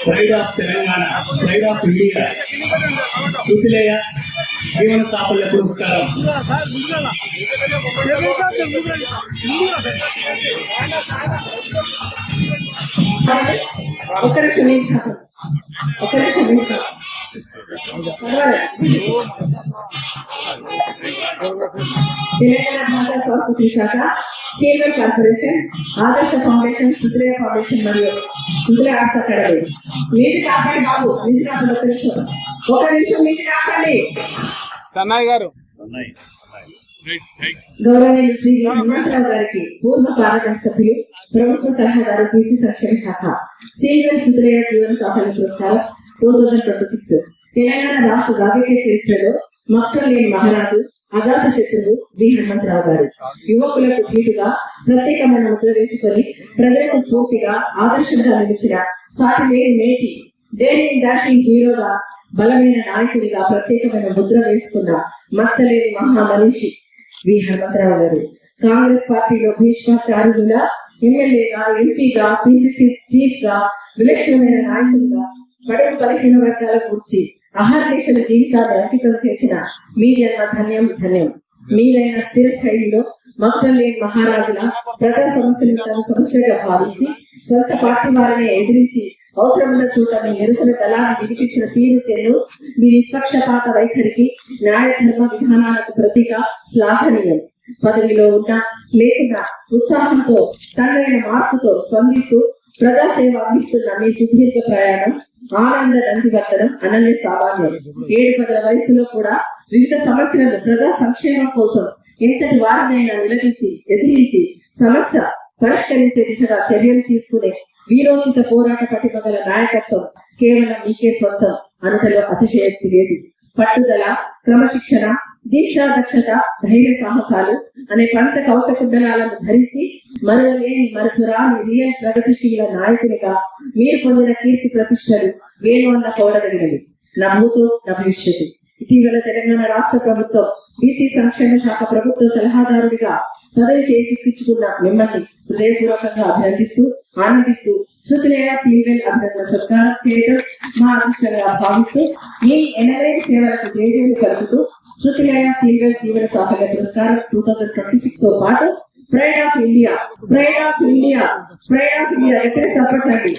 Pride of Telangana, pride of India, Sutileya జీవన సాఫల్య పురస్కారం తెలంగాణ భాషా సంస్కృతి శాఖ, silver corporation, Adarsha foundation, Sutileya foundation మరియు సుతిలేయ ఆర్ట్స్ అకాడమీ. మీది కాపాడి బాబు, మీది కాపాడి ఒక నిమిషం మీది కాపాడి. సన్నాయి గారు, గౌరవనీయులు శ్రీ హనుమంతరావు గారికి పూర్వ పార్లమెంట్ సభ్యులు, ప్రభుత్వ సలహాదారు, బీసీ సంక్షేమ శాఖ, సిల్వర్ సుతిలేయ జీవన సాఫల్య పురస్కారం 2026. తెలంగాణ రాష్ట్ర రాజకీయ చరిత్రలో మక్కువ లేని మహారాజు, అజాత శత్రువు బి హనుమంతరావు గారు. యువకులకు ధీటుగా ప్రత్యేకమైన ముద్ర వేసుకొని ప్రజలకు స్ఫూర్తిగా ఆదర్శంగా నిలిచిన సాటి లేని నేటి డేరింగ్ డాషింగ్ హీరోగా, బలమైన నాయకుడిగా ప్రత్యేకమైన ముద్ర వేసుకున్న మచ్చలేని మహామనిషి వి హనుమంతరావు గారు. కాంగ్రెస్ పార్టీలో భీష్మాచార్యులుగా, ఎమ్మెల్యేగా, ఎంపీగా, పిసిసి చీఫ్ గా, విలక్షణమైన నాయకులుగా బడుగు బలహీన వర్గాల కూర్చి అహర్నిశల జీవితాన్ని అంకితం చేసిన మీ జన్మ ధన్యం ధన్యం. మీరైన స్థిర శైలిలో మక్కువ లేని మహారాజుల ప్రజా సమస్యలను తన సమస్యగా భావించి స్వంత పార్టీ వారిని ఎదిరించి అవసరమున్న చోట మీ నిరసన గలాన్ని వినిపించిన తీరు తెన్ను మీ నిష్పక్షపాత వైఖరికి, న్యాయ ధర్మ విధానాలకు ప్రతీక, శ్లాఘనీయం. పదవిలో ఉన్నా లేకున్నా ఉత్సాహంతో తనైన మార్పుతో స్పందిస్తూ ప్రజాసేవ అందిస్తున్న మీ సుదీర్ఘ ప్రయాణం, ఆనంద నందివర్ధనం అనన్య సామాన్యం. 7 పదుల వయసులో కూడా వివిధ సమస్యలను ప్రజా సంక్షేమం కోసం ఎంతటి వారినైనా నిలదీసి ఎదిరించి సమస్య పరిష్కరించే దిశగా చర్యలు తీసుకునే వీరోచిత పోరాట పటిమ గల నాయకత్వం కేవలం మీకే సొంతం అనటలో అతిశయోక్తి లేదు. పట్టుదల, క్రమశిక్షణ, దీక్షా దక్షత, ధైర్య సాహసాలు అనే పంచ కవచ కుండలాలను ధరించి మరవలేని మరపురాని రియల్ ప్రగతిశీల నాయకునిగా మీరు పొందిన కీర్తి ప్రతిష్టలు వేణువన్న కోడదగినవి. నా భూతో నా భవిష్యత్తు. ఇటీవల తెలంగాణ రాష్ట్ర ప్రభుత్వం బీసీ సంక్షేమ శాఖ ప్రభుత్వ సలహాదారుడిగా పదవి చేజిక్కించుకున్న మిమ్మల్ని హృదయపూర్వకంగా అభినందిస్తూ ఆనందిస్తూ సుతిలేయ సిల్వర్ అభినందన సత్కారం చేయడం మా అదృష్టంగా భావిస్తూ మీ 80 సేవలకు జయజయలు కలుపుతూ సుతిలేయ సిల్వర్ జీవన సాఫల్య పురస్కారం 2026 తో పాటు pride of India, pride of India, pride of India ఎక్కడ చెప్పండి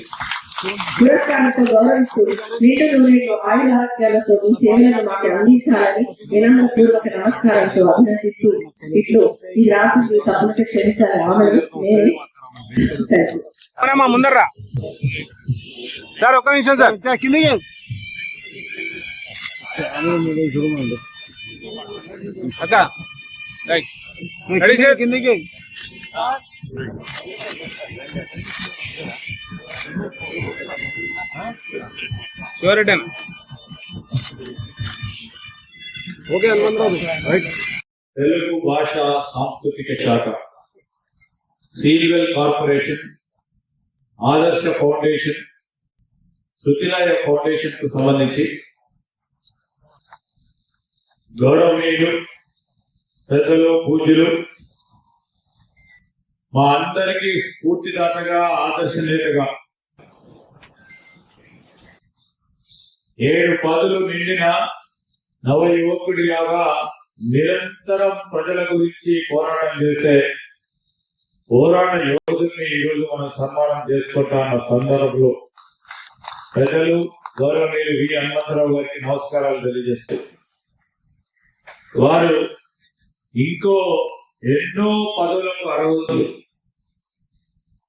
పురస్కారంతో గౌరవిస్తూ నిండు నూనెలో ఆయుర ఆరోగ్యాలతో మీ సేవలను మాకు అందించాలని వినమ్ర పూర్వక నమస్కారంతో అభినందిస్తూ ఇట్లు ఈ రాసింది తప్పుంటే క్షమించాలి ఆమెను నేనే. ముందర్రా సార్, ఒక్క నిమిషం సార్, కిందికి అక్క కిందికి. షూరిటన్ ఓకే. తెలుగు భాష సాంస్కృతిక శాఖ, silver corporation, Adarsha foundation, Sutileya foundation కు సంబంధించి గౌరవనీయులు పెద్దలు, పూజ్యులు, మా అందరికీ స్ఫూర్తిదాతగా, ఆదర్శ నేతగా 7 పదులు నిండిన నవ యువకుడిలాగా నిరంతరం ప్రజల గురించి పోరాటం చేసే పోరాట యోధుల్ని ఈరోజు మనం సన్మానం చేసుకుంటున్న సందర్భంలో ప్రజలు గౌరవనీయులు వి హనుమంతరావు గారికి నమస్కారాలు తెలియజేస్తూ, వారు ఇంకో ఎన్నో పదవులకు అర్హులు.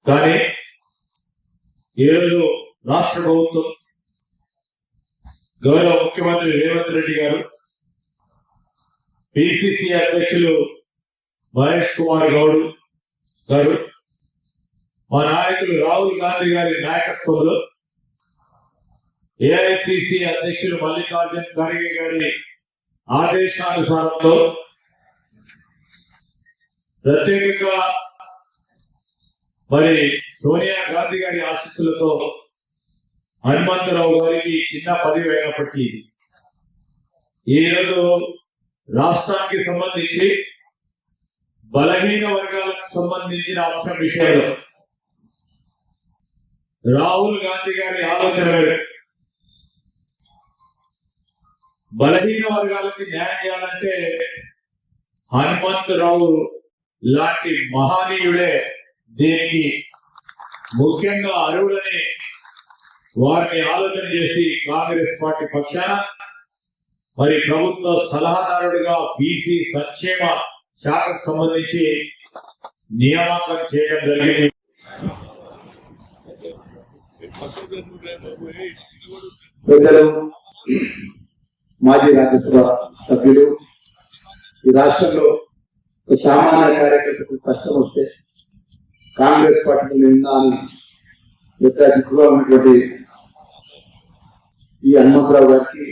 కానీ ఈరోజు రాష్ట్ర ప్రభుత్వం, గౌరవ ముఖ్యమంత్రి రేవంత్ రెడ్డి గారు, పిసిసి అధ్యక్షులు మహేష్ కుమార్ గౌడ్ గారు, మా నాయకులు రాహుల్ గాంధీ గారి నాయకత్వంలో ఏఐసిసి అధ్యక్షులు మల్లికార్జున్ ఖర్గే గారి ఆదేశానుసారంలో ప్రత్యేకంగా మరి సోనియా గాంధీ గారి ఆశీస్సులతో హనుమంతరావు గారికి చిన్న పదవి అయినప్పటికీ ఈరోజు రాష్ట్రానికి సంబంధించి బలహీన వర్గాలకు సంబంధించిన అంశం విషయంలో రాహుల్ గాంధీ గారి ఆలోచన వేరు. బలహీన వర్గాలకి న్యాయం చేయాలంటే హనుమంతరావు లాంటి మహనీయుడే దీనికి ముఖ్యంగా అర్హులని వారిని ఆలోచన చేసి కాంగ్రెస్ పార్టీ పక్షాన మరి ప్రభుత్వ సలహాదారుడిగా బీసీ సంక్షేమ శాఖకు సంబంధించి నియామకం చేయడం జరిగింది. పెద్దలు, మాజీ రాజ్యసభ సభ్యులు, ఈ రాష్ట్రంలో ఒక సామాన్య కార్యకర్తకు కష్టం వస్తే కాంగ్రెస్ పార్టీలో నిన్నా అని పెద్ద దిక్కుగా ఉన్నటువంటి ఈ హనుమంతరావు గారికి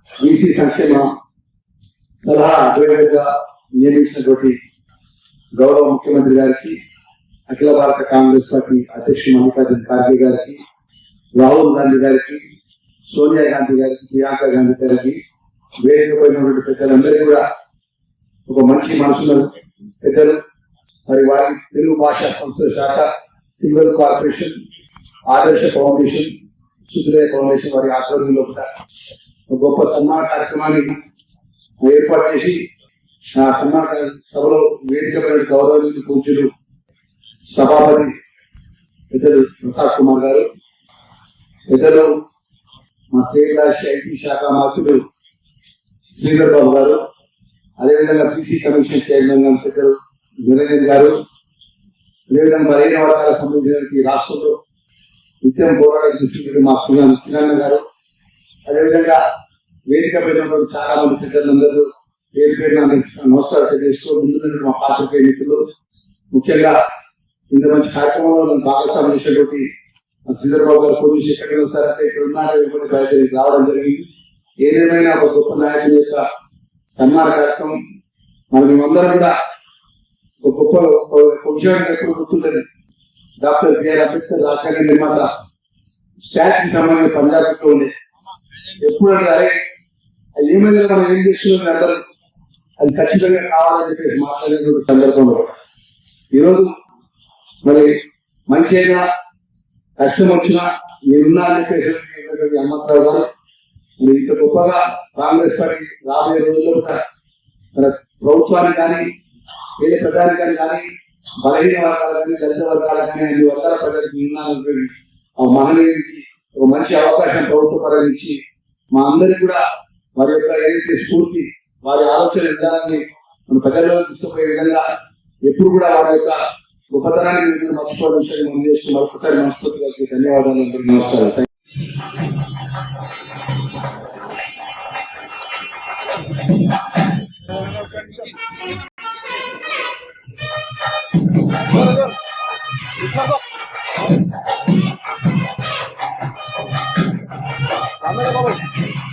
బీసీ సంక్షేమ సలహా అడ్వైజర్గా నియమించినటువంటి గౌరవ ముఖ్యమంత్రి గారికి, అఖిల భారత కాంగ్రెస్ పార్టీ అధ్యక్షుడు మల్లికార్జున ఖార్గే గారికి, రాహుల్ గాంధీ గారికి, సోనియా గాంధీ గారికి, ప్రియాంక గాంధీ గారికి, వేదిక పైన ఉన్నటువంటి పెద్దలందరికీ కూడా ఒక మంచి మనసున్న పెద్దలు, మరి వారి తెలుగు భాషా సంస్థల శాఖ, silver corporation, Adarsha foundation, సుధులయ foundation వారి ఆధ్వర్యంలో కూడా ఒక గొప్ప సన్మాన కార్యక్రమాన్ని ఏర్పాటు చేసి ఆ సన్మాన సభలో వేదిక పైన గౌరవనీయులు పూజ్యులు సభాపతి పెద్దలు ప్రసాద్ కుమార్ గారు, పెద్దలు మా స్టేట్ రాష్ట్ర ఐటీ శాఖ మంత్రులు శ్రీధర్ బాబు గారు, అదేవిధంగా బీసీ కమిషన్ చైర్మన్ గారు పెద్దలు నిరంజన్ గారు, అదేవిధంగా బలహీన వర్గాలకు సంబంధించిన రాష్ట్రంలో నిత్యం పోరాటం చేస్తున్నటువంటి మా శ్రీనాన్న గారు, అదేవిధంగా వేదిక పైన చాలా మంది పెద్దలందరూ పేరు పేరున నమస్కారం తెలియజేస్తూ ముందున్నటువంటి మా పాత్రికేయ మిత్రులు, ముఖ్యంగా ఇంత మంచి కార్యక్రమంలో నన్ను భాగస్వామ్యం చేసినటువంటి శ్రీధర్ బాబు గారు ఫోన్ చేసి ఎక్కడ సార్ అంటే ఇక్కడ ఉన్న బయటకి రావడం జరిగింది. ఏదేమైనా ఒక గొప్ప నాయకుని యొక్క సన్మాన కార్యక్రమం మనం మేమందరం కూడా ఒక గొప్ప విషయాన్ని ఎప్పుడు గుర్తుంటది. డాక్టర్ బిఆర్ అంబేద్కర్ రాజ్యాంగ నిర్మాత స్టాట్ కి సంబంధించిన పంజాబ్ లో ఉండే ఎప్పుడంటే అరే అది ఏమైనా మనం ఏం చేస్తున్నాం అందరూ అది ఖచ్చితంగా కావాలని చెప్పేసి మాట్లాడేటువంటి సందర్భంలో ఈరోజు మరి మంచి అయినా కష్టం వచ్చినా నేనున్నా అని చెప్పేసి హనుమంతరావు గారు మరి ఇంత గొప్పగా కాంగ్రెస్ పార్టీ రాబోయే రోజుల్లో కూడా మన ప్రభుత్వాన్ని కానీ వేరే ప్రధానికాన్ని కానీ బలహీన వర్గాలు కానీ దళిత వర్గాలు కానీ అన్ని వర్గాల ప్రజలకు ఉన్నానటువంటి ఆ మహనీయుడికి ఒక మంచి అవకాశం ప్రభుత్వ పరంగా ఇచ్చి మా అందరికి కూడా వారి యొక్క ఏదైతే స్ఫూర్తి వారి ఆలోచన విధానాన్ని మన ప్రజల్లో తీసుకుపోయే విధంగా ఎప్పుడు కూడా వారి యొక్క గొప్పతనాన్ని మర్చిపోవడం విషయాన్ని మనం చేస్తూ మరొకసారి మనస్ఫూర్తి గారికి ధన్యవాదాలు అంటూ నమస్కారం. Cámara, vamos.